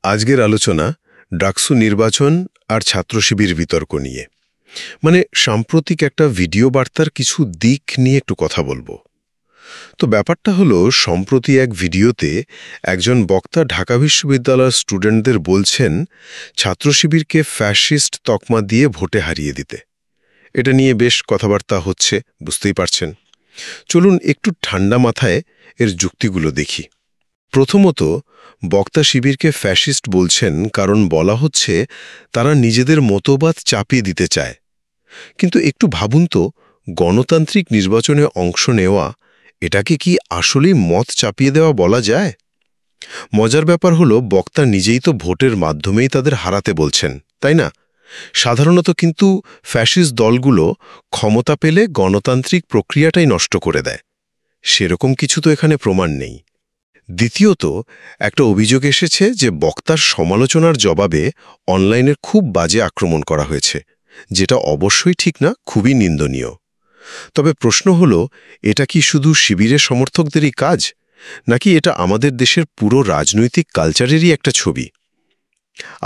আজকের আলোচনা ডাকসু নির্বাচন আর ছাত্র শিবির বিতর্ক নিয়ে। সাম্প্রতিক একটা ভিডিও বার্তার কিছু দিক নিয়ে একটু কথা বলবো। তো ব্যাপারটা হলো, সম্প্রতি এক ভিডিওতে একজন বক্তা ঢাকা বিশ্ববিদ্যালয়ের স্টুডেন্টদের বলছেন ছাত্র শিবিরকে ফ্যাসিস্ট তকমা দিয়ে ভোটে হারিয়ে দিতে। এটা নিয়ে বেশ কথাবার্তা হচ্ছে, বুঝতেই পারছেন। চলুন একটু ঠান্ডা মাথায় এর যুক্তিগুলো দেখি। প্রথমত, বক্তা শিবিরকে ফ্যাসিস্ট বলছেন কারণ বলা হচ্ছে তারা নিজেদের মতবাদ চাপিয়ে দিতে চায়। কিন্তু একটু ভাবুন তো, গণতান্ত্রিক নির্বাচনে অংশ নেওয়া, এটাকে কি আসলেই মত চাপিয়ে দেওয়া বলা যায়? মজার ব্যাপার হলো, বক্তা নিজেই তো ভোটের মাধ্যমেই তাদের হারাতে বলছেন, তাই না? সাধারণত কিন্তু ফ্যাসিস্ট দলগুলো ক্ষমতা পেলে গণতান্ত্রিক প্রক্রিয়াটাই নষ্ট করে দেয়। সেরকম কিছু তো এখানে প্রমাণ নেই। দ্বিতীয়ত, একটা অভিযোগ এসেছে যে বক্তার সমালোচনার জবাবে অনলাইনের খুব বাজে আক্রমণ করা হয়েছে, যেটা অবশ্যই ঠিক না, খুবই নিন্দনীয়। তবে প্রশ্ন হলো, এটা কি শুধু শিবিরের সমর্থকদেরই কাজ, নাকি এটা আমাদের দেশের পুরো রাজনৈতিক কালচারেরই একটা ছবি?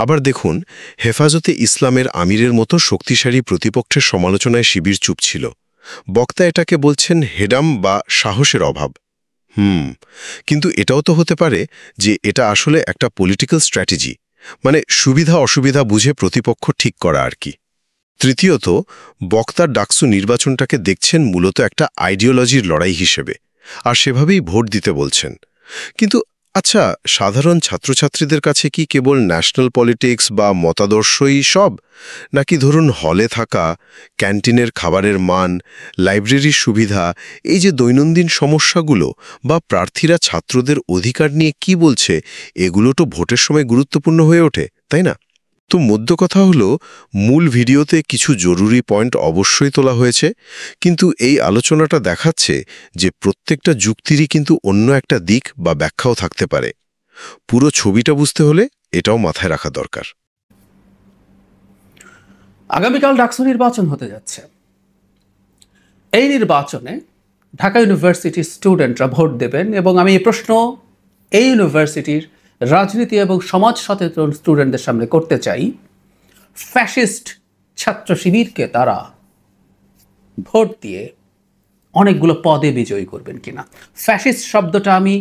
আবার দেখুন, হেফাজতে ইসলামের আমিরের মতো শক্তিশালী প্রতিপক্ষের সমালোচনায় শিবির চুপ ছিল। বক্তা এটাকে বলছেন হেডাম বা সাহসের অভাব। কিন্তু এটাও তো হতে পারে যে এটা আসলে একটা পলিটিক্যাল স্ট্র্যাটেজি, সুবিধা অসুবিধা বুঝে প্রতিপক্ষ ঠিক করা আর কি। তৃতীয়ত, বক্তার ডাকসু নির্বাচনটাকে দেখছেন মূলত একটা আইডিওলজির লড়াই হিসেবে, আর সেভাবেই ভোট দিতে বলছেন। কিন্তু আচ্ছা, সাধারণ ছাত্রছাত্রীদের কাছে কি কেবল ন্যাশনাল পলিটিক্স বা মতাদর্শই সব, নাকি ধরুন হলে থাকা, ক্যান্টিনের খাবারের মান, লাইব্রেরির সুবিধা, এই যে দৈনন্দিন সমস্যাগুলো বা প্রার্থীরা ছাত্রদের অধিকার নিয়ে কি বলছে, এগুলো তো ভোটের সময় গুরুত্বপূর্ণ হয়ে ওঠে, তাই না? তো মধ্য কথা হলো, মূল ভিডিওতে কিছু জরুরি পয়েন্ট অবশ্যই তোলা হয়েছে, কিন্তু এই আলোচনাটা দেখাচ্ছে যে প্রত্যেকটা যুক্তিরই কিন্তু অন্য একটা দিক বা ব্যাখ্যাও থাকতে পারে। পুরো ছবিটা বুঝতে হলে এটাও মাথায় রাখা দরকার। আগামীকাল ডাকসু নির্বাচন হতে যাচ্ছে। এই নির্বাচনে ঢাকা ইউনিভার্সিটির স্টুডেন্টরা ভোট দেবেন, এবং আমি এই প্রশ্ন এই ইউনিভার্সিটির রাজনীতি এবং সমাজ সচেতন স্টুডেন্টদের সামনে করতে চাই। ফ্যাসিস্ট ছাত্র শিবিরকে তারা ভোট দিয়ে অনেকগুলো পদে বিজয়ী করবেন কিনা? ফ্যাসিস্ট শব্দটা আমি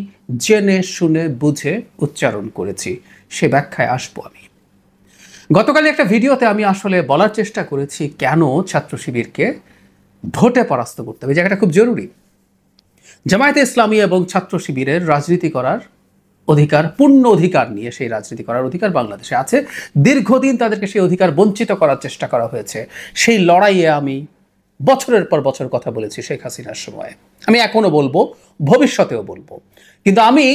জেনে শুনে বুঝে উচ্চারণ করেছি, সে ব্যাখ্যায় আসবো আমি। গতকাল একটা ভিডিওতে আমি আসলে বলার চেষ্টা করেছি কেন ছাত্র শিবিরকে ভোটে পরাস্ত করতে হবে। এই জায়গাটা খুব জরুরি। জামায়াতে ইসলামী এবং ছাত্র শিবিরের রাজনীতি করার অধিকার, পূর্ণ অধিকার নিয়ে সেই রাজনীতি করার অধিকার বাংলাদেশে আছে। দীর্ঘদিন তাদেরকে সেই অধিকার বঞ্চিত করার চেষ্টা করা হয়েছে। সেই লড়াইয়ে আমি বছরের পর বছর কথা বলেছি শেখ হাসিনার সময়, আমি এখনো বলবো, ভবিষ্যতেও বলবো। কিন্তু আমি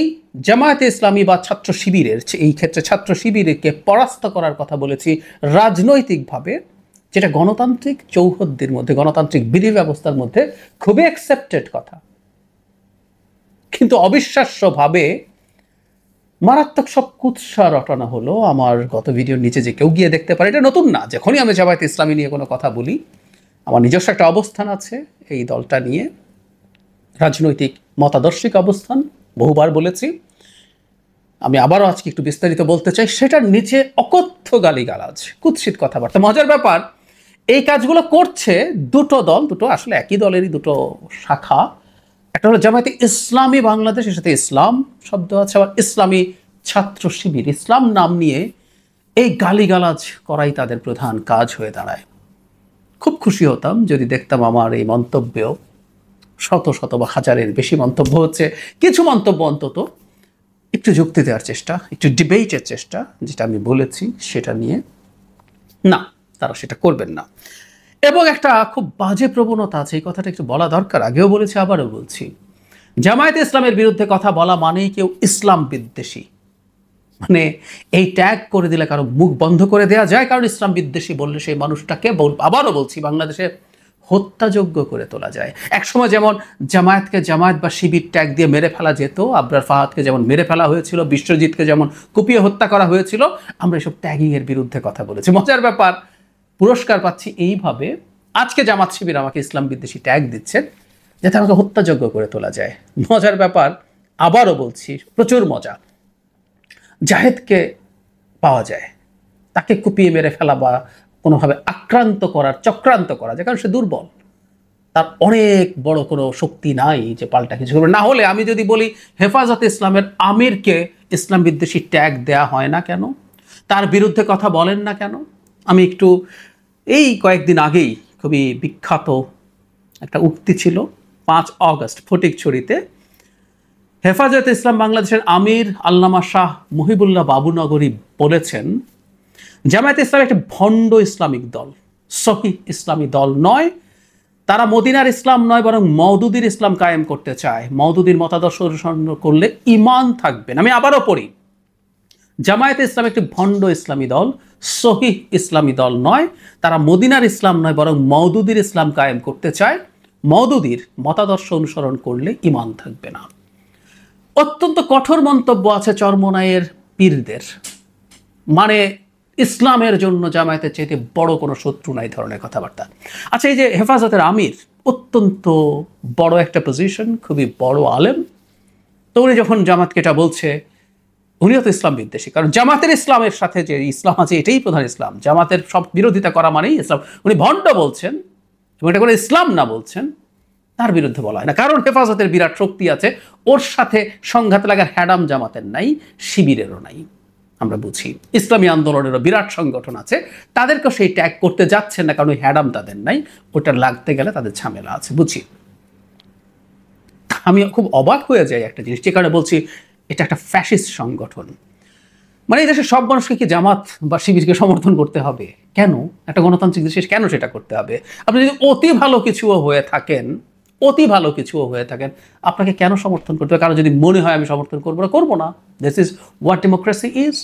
জামায়াতে ইসলামী বা ছাত্র শিবিরের, এই ক্ষেত্রে ছাত্র শিবিরকে পরাস্ত করার কথা বলেছি রাজনৈতিকভাবে, যেটা গণতান্ত্রিক চৌহদ্দির মধ্যে, গণতান্ত্রিক বিধি ব্যবস্থার মধ্যে খুবই অ্যাকসেপ্টেড কথা। কিন্তু অবিশ্বাস্যভাবে মারাত্মক সব কুৎসা রটনা হলো। আমার গত ভিডিওর নিচে যে কেউ গিয়ে দেখতে পারে, এটা নতুন না। যখনই আমি জামায়াতে ইসলামী নিয়ে কোনো কথা বলি, আমার নিজস্ব একটা অবস্থান আছে এই দলটা নিয়ে, রাজনৈতিক মতাদর্শিক অবস্থান, বহুবার বলেছি। আমি আবারও আজকে একটু বিস্তারিত বলতে চাই। সেটার নিচে অকথ্য গালিগালাজ, কুৎসিত কথাবার্তা। মজার ব্যাপার, এই কাজগুলো করছে দুটো দল, দুটো আসলে একই দলেরই দুটো শাখা। একটা হলো জামায়াতে ইসলামী বাংলাদেশ, এর সাথে ইসলাম শব্দ আছে, আবার ইসলামী ছাত্র শিবির, ইসলাম নাম নিয়ে এই গালিগালাজ করাই তাদের প্রধান কাজ হয়ে দাঁড়ায়। খুব খুশি হতাম যদি দেখতাম আমার এই মন্তব্যেও শত শত বা হাজারের বেশি মন্তব্য হচ্ছে, কিছু মন্তব্য অন্তত একটু যুক্তি দেওয়ার চেষ্টা, একটু ডিবেটের চেষ্টা, যেটা আমি বলেছি সেটা নিয়ে। না, তারা সেটা করবেন না। এবং একটা খুব বাজে প্রবণতা আছে, এই কথাটা একটু বলা দরকার, আগেও বলেছি আবারও বলছি। জামায়াতে ইসলামের বিরুদ্ধে কথা বলা মানেই কেউ ইসলাম বিদ্বেষী, এই ট্যাগ করে দিলে কারো মুখ বন্ধ করে দেওয়া যায়। কারণ ইসলাম বিদ্বেষী বললে সেই মানুষটাকে, আবারও বলছি, বাংলাদেশে হত্যাযোগ্য করে তোলা যায়। একসময় যেমন জামায়াতকে জামায়াত বা শিবির ট্যাগ দিয়ে মেরে ফেলা যেত, আবরার ফাহাদকে যেমন মেরে ফেলা হয়েছিল, বিশ্বজিৎকে যেমন কুপিয়ে হত্যা করা হয়েছিল, আমরা এসব ট্যাগিংয়ের বিরুদ্ধে কথা বলেছি। মজার ব্যাপার, পুরস্কার পাচ্ছি এইভাবে। আজকে জামাত শিবির আমাকে ইসলাম বিদ্বেষী ট্যাগ দিচ্ছে যাতে আমাকে হত্যাযোগ্য করে তোলা যায়। মজার ব্যাপার, আবারও বলছি, প্রচুর মজা, জাহেদকে পাওয়া যায়, তাকে কুপিয়ে মেরে ফেলা বা কোনোভাবে আক্রান্ত করার চক্রান্ত করা যায়, কারণ সে দুর্বল, তার অনেক বড় কোনো শক্তি নাই যে পাল্টা কিছু করবে। না হলে আমি যদি বলি হেফাজতে ইসলামের আমিরকে ইসলাম বিদ্বেষী ট্যাগ দেয়া হয় না কেন, তার বিরুদ্ধে কথা বলেন না কেন? আমি একটু এই কয়েকদিন আগেই খুবই বিখ্যাত একটা উক্তি ছিল, 5 অগস্ট ফটিকছড়িতে হেফাজতে ইসলাম বাংলাদেশের আমির আল্লামা শাহ মুহিবুল্লাহ বাবুনগরী বলেছেন, জামায়াতে ইসলাম একটি ভণ্ড ইসলামিক দল, সহিহ ইসলামী দল নয়। তারা মদিনার ইসলাম নয়, বরং মওদুদির ইসলাম কায়েম করতে চায়। মওদুদির মতাদর্শ অনুসরণ করলে ঈমান থাকবে না। আমি আবারও পড়ি, জামায়াতে ইসলাম একটি ভণ্ড ইসলামী দল, সহিহ ইসলামী দল নয়। তারা মদিনার ইসলাম নয়, বরং মওদুদির ইসলাম কায়েম করতে চায়। মওদুদির মতাদর্শ অনুসরণ করলে ঈমান থাকবে না। অত্যন্ত কঠোর মন্তব্য আছে চরমোনাইয়ের পীরদের, মানে ইসলামের জন্য জামায়াতের চাইতে বড় কোনো শত্রু নাই ধরনের কথাবার্তা। আচ্ছা, এই যে হেফাজতের আমির, অত্যন্ত বড় একটা পজিশন, খুবই বড় আলেম, তো উনি যখন জামাতকে এটা বলছে, উনিও তো ইসলাম বিদ্বেষী, কারণ জামাতের ইসলামের সাথে যে ইসলাম আছে এটাই প্রধান ইসলাম, জামাতের সব বিরোধিতা করা মানেই ইসলাম। উনি ভণ্ড বলছেন এবং এটা কোনো ইসলাম না বলছেন, তার বিরুদ্ধে বলা হয় না, কারণ হেফাজতের বিরাট শক্তি আছে, ওর সাথে সংঘাত লাগার হ্যাডাম জামাতের নাই, শিবিরেরও নাই। আমরা বুঝি ইসলামী আন্দোলনেরও বিরাট সংগঠন আছে, তাদেরকেও সেই ট্যাগ করতে যাচ্ছেন না, কারণ ওই হ্যাডাম তাদের নাই, ওটা লাগতে গেলে তাদের ঝামেলা আছে, বুঝি। আমি খুব অবাক হয়ে যাই একটা জিনিস, যে কারণে বলছি এটা একটা ফ্যাসিস্ট সংগঠন। মানে এই দেশের সব মানুষকে কি জামাত বা শিবিরকে সমর্থন করতে হবে? কেন? একটা গণতান্ত্রিক দেশে কেন সেটা করতে হবে? আপনি যদি অতি ভালো কিছুও হয়ে থাকেন, অতি ভালো কিছুও হয়ে থাকেন, আপনাকে কেন সমর্থন করতে হবে? কারণ যদি মনে হয় আমি সমর্থন করবো না, করবো না। This is what democracy is.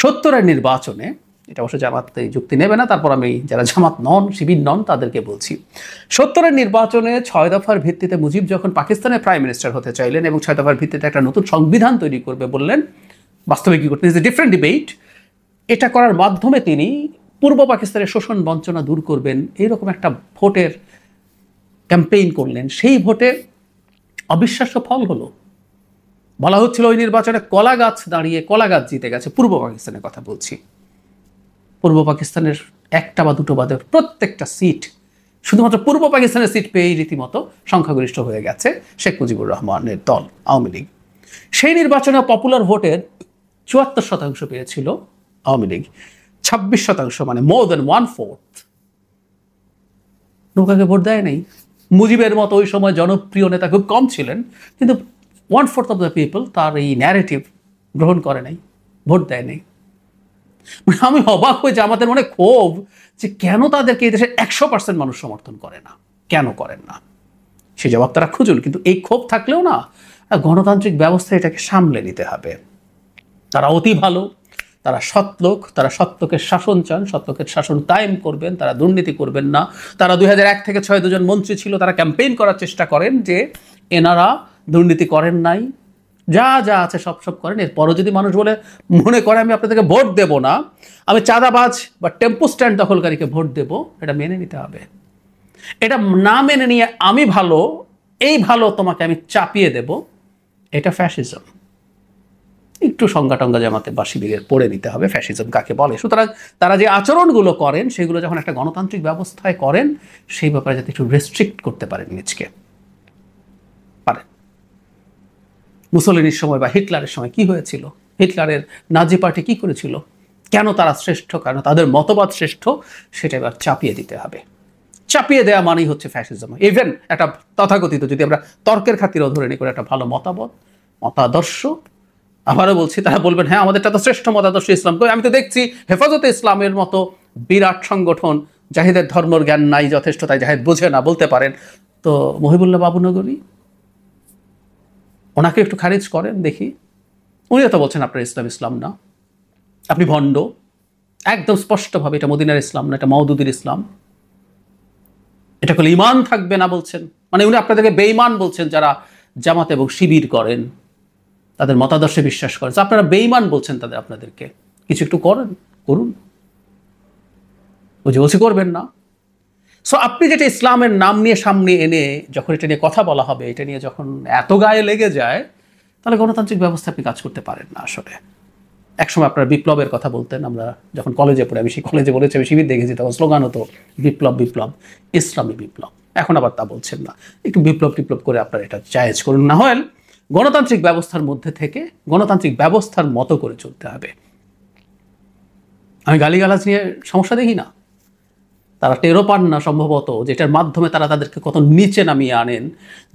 70-এর নির্বাচনে, এটা অবশ্য জামাত এই যুক্তি নেবে না, তারপর আমি যারা জামাত নন, শিবির নন, তাদেরকে বলছি, 70-এর নির্বাচনে 6 দফার ভিত্তিতে মুজিব যখন পাকিস্তানের প্রাইম মিনিস্টার হতে চাইলেন এবং 6 দফার ভিত্তিতে একটা নতুন সংবিধান তৈরি করবে বললেন, বাস্তবে কি করতে, ইজ এ ডিফারেন্ট ডিবেট। এটা করার মাধ্যমে তিনি পূর্ব পাকিস্তানের শোষণ বঞ্চনা দূর করবেন, এইরকম একটা ভোটের ক্যাম্পেইন করলেন। সেই ভোটে অবিশ্বাস্য ফল হলো। বলা হচ্ছিল ওই নির্বাচনে কলা গাছ দাঁড়িয়ে কলা গাছ জিতে গেছে। পূর্ব পাকিস্তানের কথা বলছি। পূর্ব পাকিস্তানের একটা বা দুটো বাদে প্রত্যেকটা সিট, শুধুমাত্র পূর্ব পাকিস্তানের সিট পেয়েই রীতিমতো সংখ্যাগরিষ্ঠ হয়ে গেছে শেখ মুজিবুর রহমানের দল আওয়ামী লীগ। সেই নির্বাচনে পপুলার ভোটের 74% পেয়েছিল আওয়ামী লীগ, 26%, মানে মোর দেন 1/4 নৌকাকে ভোট দেয় নাই। মুজিবের মতো ওই সময় জনপ্রিয় নেতা খুব কম ছিলেন, কিন্তু 1/4 অফ দ্য পিপল তার এই ন্যারেটিভ গ্রহণ করে নাই, ভোট দেয় নাই। আমি অবাক হয়ে যে আমাদের মনে ক্ষোভ যে কেন তাদেরকে এই দেশের 100% মানুষ সমর্থন করে না, কেন করেন না, সে জবাব তারা খুঁজুন। কিন্তু এই ক্ষোভ থাকলেও না, গণতান্ত্রিক ব্যবস্থা এটাকে সামলে নিতে হবে। তারা অতি ভালো, তারা সৎলোক, তারা সৎলোকের শাসন চান, সৎলোকের শাসন কায়েম করবেন, তারা দুর্নীতি করবেন না। তারা 2001 থেকে 6 দুজন মন্ত্রী ছিল, তারা ক্যাম্পেইন করার চেষ্টা করেন যে এনারা দুর্নীতি করেন নাই, যা যা আছে সব সব করেন। এরপরও যদি মানুষ মনে করে আমি আপনাদেরকে ভোট দেব না, আমি চাঁদাবাজ বা টেম্পো স্ট্যান্ড দখলকারীকে ভোট দেব, এটা মেনে নিতে হবে। এটা না মেনে নিয়ে আমি ভালো, এই ভালো তোমাকে আমি চাপিয়ে দেব, এটা ফ্যাসিজম। একটু সংজ্ঞাটঙ্গা জামাতে বা শিবিরের পড়ে নিতে হবে ফ্যাসিজম কাকে বলে। সুতরাং তারা যে আচরণগুলো করেন সেগুলো যখন একটা গণতান্ত্রিক ব্যবস্থায় করেন, সেই ব্যাপারে যাতে একটু রেস্ট্রিক্ট করতে পারেন নিজকে, পারেন। মুসলিনের সময় বা হিটলারের সময় কি হয়েছিল, হিটলারের নাজি পার্টি কি করেছিল, কেন তারা শ্রেষ্ঠ, কারণ তাদের মতবাদ শ্রেষ্ঠ, সেটা এবার চাপিয়ে দিতে হবে। চাপিয়ে দেওয়া মানেই হচ্ছে ফ্যাসিজম। ইভেন একটা তথাকথিত, যদি আমরা তর্কের খাতিরেও ধরে নিই, করে একটা ভালো মতাদর্শ, আবারও বলছি, তারা বলবেন হ্যাঁ আমাদেরটা তো শ্রেষ্ঠ মতাদর্শ ইসলাম। আমি তো দেখছি হেফাজতে ইসলামের মতো বিরাট সংগঠন, জাহিদের ধর্মর জ্ঞান নাই যথেষ্ট, তাই জাহিদ বোঝে না, বলতে পারেন। তো মহিবুল্লাহ বাবুনগরী, ওনাকে একটু খারিজ করেন দেখি। উনিও তো বলছেন আপনার ইসলাম না, আপনি ভণ্ড, একদম স্পষ্টভাবে এটা মদিনার ইসলাম না, এটা মওদুদির ইসলাম, এটা করলে ঈমান থাকবে না বলছেন। মানে উনি আপনাদেরকে বেঈমান বলছেন, যারা জামাত এবং শিবির করেন, তাদের মতাদর্শে বিশ্বাস করেন, আপনারা বেঈমান বলছেন আপনাদেরকে। কিছু একটু করুন, বলছি করবেন না। সো আপনি যেটা ইসলামের নাম নিয়ে সামনে এনে যখন এটা নিয়ে কথা বলা হবে, এটা নিয়ে যখন এত গায়ে লেগে যায়, তাহলে গণতান্ত্রিক ব্যবস্থা আপনি কাজ করতে পারেন না আসলে। একসময় আপনারা বিপ্লবের কথা বলতেন, আমরা যখন কলেজে পড়ে, আমি সেই কলেজে বলেছি, আমি শিবির দেখেছি, তখন স্লোগান হতো বিপ্লব বিপ্লব, ইসলামী বিপ্লব। এখন আবার তা বলছেন না। একটু বিপ্লব টিপ্লব করে আপনারা এটা জায়েজ করুন, না হয় গণতান্ত্রিক ব্যবস্থার মধ্যে থেকে গণতান্ত্রিক ব্যবস্থার মতো করে চলতে হবে। আমি গালিগালাজ নিয়ে সমস্যা দেখি না, তারা টেরও পান না সম্ভবত, যেটার মাধ্যমে তারা তাদেরকে কত নিচে নামিয়ে আনেন।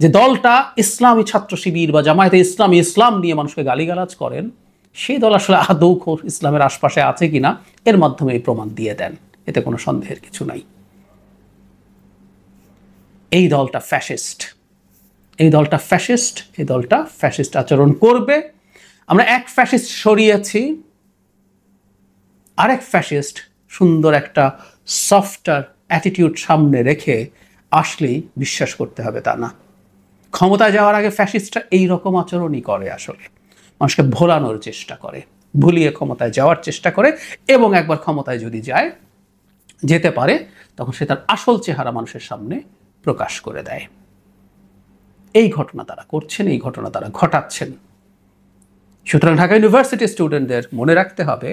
যে দলটা ইসলামী ছাত্র শিবির বা জামায়াতে ইসলামী, ইসলাম নিয়ে মানুষকে গালিগালাজ করেন, সেই দল আসলে আদৌ ইসলামের আশপাশে আছে কিনা এর মাধ্যমে এই প্রমাণ দিয়ে দেন, এতে কোনো সন্দেহের কিছু নাই। এই দলটা ফ্যাসিস্ট, এই দলটা ফ্যাসিস্ট, এই দলটা ফ্যাসিস্ট আচরণ করবে। আমরা এক ফ্যাসিস্ট সরিয়েছি, আরেক ফ্যাসিস্ট সুন্দর একটা সফটার অ্যাটিটিউড সামনে রেখে আসলেই বিশ্বাস করতে হবে তা না। ক্ষমতায় যাওয়ার আগে ফ্যাসিস্টরা এই রকম আচরণই করে, আসলে মানুষকে ভোলানোর চেষ্টা করে, ভুলিয়ে ক্ষমতায় যাওয়ার চেষ্টা করে, এবং একবার ক্ষমতায় যদি যায়, যেতে পারে, তখন সে তার আসল চেহারা মানুষের সামনে প্রকাশ করে দেয়। এই ঘটনা তারা করছেন, এই ঘটনা তারা ঘটাচ্ছেন। সুতরাং ঢাকা ইউনিভার্সিটির স্টুডেন্টদের মনে রাখতে হবে,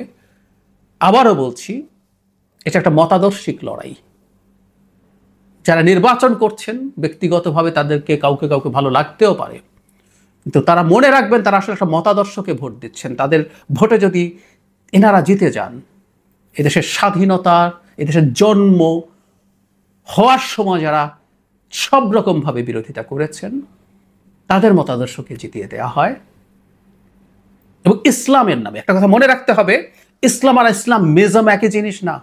আবারও বলছি, এটা একটা মতাদর্শিক লড়াই। যারা নির্বাচন করছেন ব্যক্তিগতভাবে তাদেরকে কাউকে কাউকে ভালো লাগতেও পারে, কিন্তু তারা মনে রাখবেন তারা আসলে একটা মতাদর্শকে ভোট দিচ্ছেন। তাদের ভোটে যদি এনারা জিতে যান, এদেশের স্বাধীনতা, এদেশের জন্ম হওয়ার সময় যারা সব রকমভাবে বিরোধিতা করেছেন, তাদের মতাদর্শকে জিতিয়ে দেওয়া হয়। এবং ইসলামের নামে একটা কথা মনে রাখতে হবে, ইসলাম আর ইসলামিজম একই জিনিস না,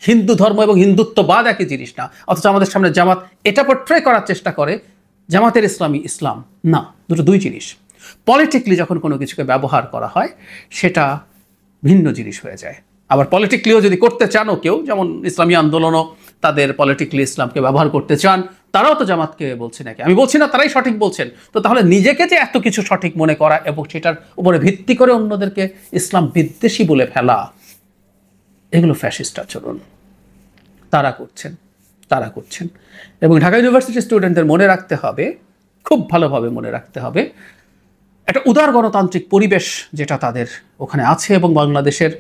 হিন্দু ধর্ম এবং হিন্দুত্ববাদ একই জিনিস না। অথচ আমাদের সামনে জামাত এটা পোট্রে করার চেষ্টা করে জামাতের ইসলামী ইসলাম না, দুটো দুই জিনিস। পলিটিক্যালি যখন কোনো কিছুকে ব্যবহার করা হয় সেটা ভিন্ন জিনিস হয়ে যায়। আবার পলিটিক্যালিও যদি করতে চানও কেউ, যেমন ইসলামী আন্দোলনও তাদের পলিটিক্যালি ইসলামকে ব্যবহার করতে চান, তারাও তো জামাতকে বলছে নাকি, আমি বলছি না তারাই সঠিক বলছেন, তো তাহলে নিজেকে যে এত কিছু সঠিক মনে করা এবং সেটার উপরে ভিত্তি করে অন্যদেরকে ইসলাম বিদ্বেষী বলে ফেলা, এগুলো ফ্যাসিস্ট আচরণ তারা করছেন, তারা করছেন। এবং ঢাকা ইউনিভার্সিটির স্টুডেন্টদের মনে রাখতে হবে, খুব ভালোভাবে মনে রাখতে হবে, একটা উদার গণতান্ত্রিক পরিবেশ যেটা তাদের ওখানে আছে এবং বাংলাদেশের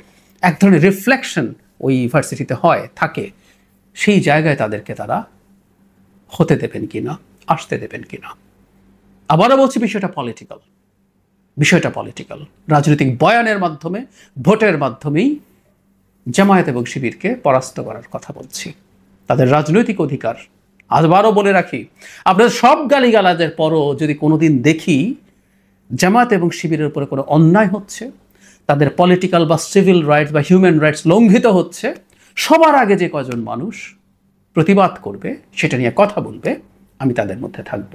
এক ধরনের রিফ্লেকশন ওই ইউনিভার্সিটিতে হয়, থাকে, সেই জায়গায় তাদেরকে তারা হতে দেবেন কিনা, আসতে দেবেন কিনা। আবারও বলছি, বিষয়টা পলিটিক্যাল, বিষয়টা পলিটিক্যাল। রাজনৈতিক বয়ানের মাধ্যমে, ভোটের মাধ্যমেই জামায়াত এবং শিবিরকে পরাস্ত করার কথা বলছি। তাদের রাজনৈতিক অধিকার, আবারও বলে রাখি, আপনাদের সব গালিগালাজের পরও যদি কোনোদিন দেখি জামায়াত এবং শিবিরের উপরে কোনো অন্যায় হচ্ছে, তাদের পলিটিক্যাল বা সিভিল রাইটস বা হিউম্যান রাইটস লঙ্ঘিত হচ্ছে, সবার আগে যে কজন মানুষ প্রতিবাদ করবে, সেটা নিয়ে কথা বলবে, আমি তাদের মধ্যে থাকব।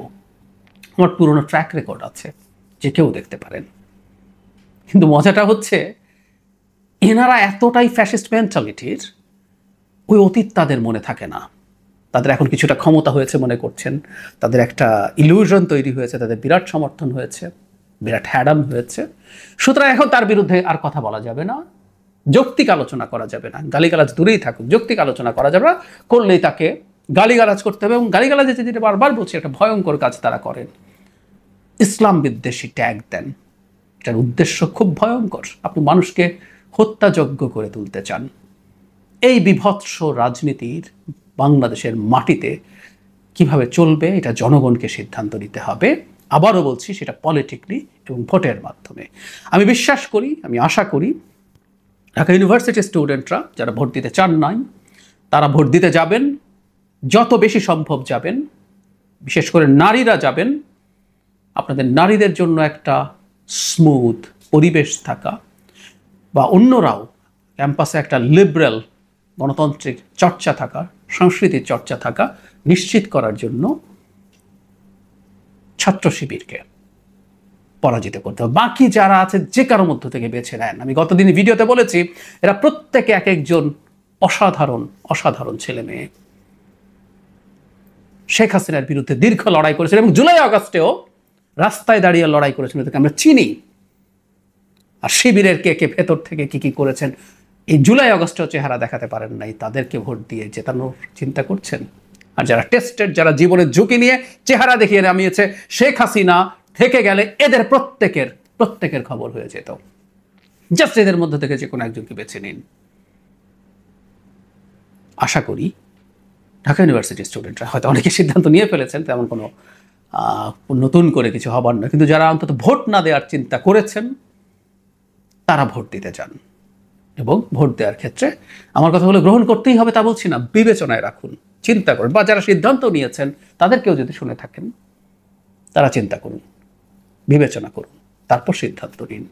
আমার পুরনো ট্র্যাক রেকর্ড আছে, যে কেউ দেখতে পারেন। কিন্তু মজাটা হচ্ছে, এনারা এতটাই ফ্যাসিস্ট মেন্টালিটির, ওই অতীত তাদের মনে থাকে না। তাদের এখন কিছুটা ক্ষমতা হয়েছে মনে করছেন, তাদের একটা ইলিউশন তৈরি হয়েছে, তাদের বিরাট সমর্থন হয়েছে, বিরাট হ্যাডাম হয়েছে। সুতরাং এখন তার বিরুদ্ধে আর কথা বলা যাবে না, যৌক্তিক আলোচনা করা যাবে না। গালিগালাজ দূরেই থাকুক, যৌক্তিক আলোচনা করা যাবে না, করলেই তাকে গালিগালাজ করতে হবে। এবং গালিগালাজে যেটা বারবার বলছি, একটা ভয়ঙ্কর কাজ তারা করেন, ইসলাম বিদ্বেষী ট্যাগ দেন। এটার উদ্দেশ্য খুব ভয়ঙ্কর। আপনি মানুষকে হত্যাযজ্ঞ করে তুলতে চান। এই বিভৎস রাজনীতির বাংলাদেশের মাটিতে কিভাবে চলবে, এটা জনগণকে সিদ্ধান্ত নিতে হবে। আবারও বলছি, সেটা পলিটিক্যালি এবং ভোটের মাধ্যমে। আমি বিশ্বাস করি, আমি আশা করি ঢাকা ইউনিভার্সিটির স্টুডেন্টরা যারা ভোট দিতে চান নাই, তারা ভোট দিতে যাবেন, যত বেশি সম্ভব যাবেন, বিশেষ করে নারীরা যাবেন। আপনাদের নারীদের জন্য একটা স্মুথ পরিবেশ থাকা বা অন্যরাও ক্যাম্পাসে একটা লিবারেল গণতান্ত্রিক চর্চা থাকা, সংস্কৃতির চর্চা থাকা নিশ্চিত করার জন্য ছাত্র শিবিরকে পরাজিত করতে হবে। বাকি যারা আছে যে কারো মধ্য থেকে বেছে নেন। আমি গতদিন ভিডিওতে বলেছি, এরা প্রত্যেকে এক একজন অসাধারণ অসাধারণ ছেলে মেয়ে। শেখ হাসিনার বিরুদ্ধে দীর্ঘ লড়াই করেছেন এবং জুলাই আগস্টেও রাস্তায় দাঁড়িয়ে লড়াই করেছেন, এদেরকে আমরা চিনি। আর শিবিরের কে কে ভেতর থেকে কি কি করেছেন, এই জুলাই আগস্টেও চেহারা দেখাতে পারেন নাই, তাদেরকে ভোট দিয়ে জেতানোর চিন্তা করছেন। আর যারা টেস্টেড, যারা জীবনের ঝুঁকি নিয়ে চেহারা দেখিয়ে নামিয়েছে, শেখ হাসিনা থেকে গেলে এদের প্রত্যেকের খবর হয়ে যেত। জাস্ট এদের মধ্যে থেকে যে কোনো একজনকে বেছে নিন। আশা করি ঢাকা ইউনিভার্সিটির স্টুডেন্টরা হয়তো অনেকে সিদ্ধান্ত নিয়ে ফেলেছেন, তেমন কোনো নতুন করে কিছু হবার না, কিন্তু যারা অন্তত ভোট না দেওয়ার চিন্তা করেছেন তারা ভোট দিতে চান। এবং ভোট দেওয়ার ক্ষেত্রে আমার কথা হলো গ্রহণ করতেই হবে তা বলছি না, বিবেচনায় রাখুন, চিন্তা করুন, বা যারা সিদ্ধান্ত নিয়েছেন তাদেরকেও যদি শুনে থাকেন তারা চিন্তা করুন, বিবেচনা করুন, তারপর সিদ্ধান্ত নিন।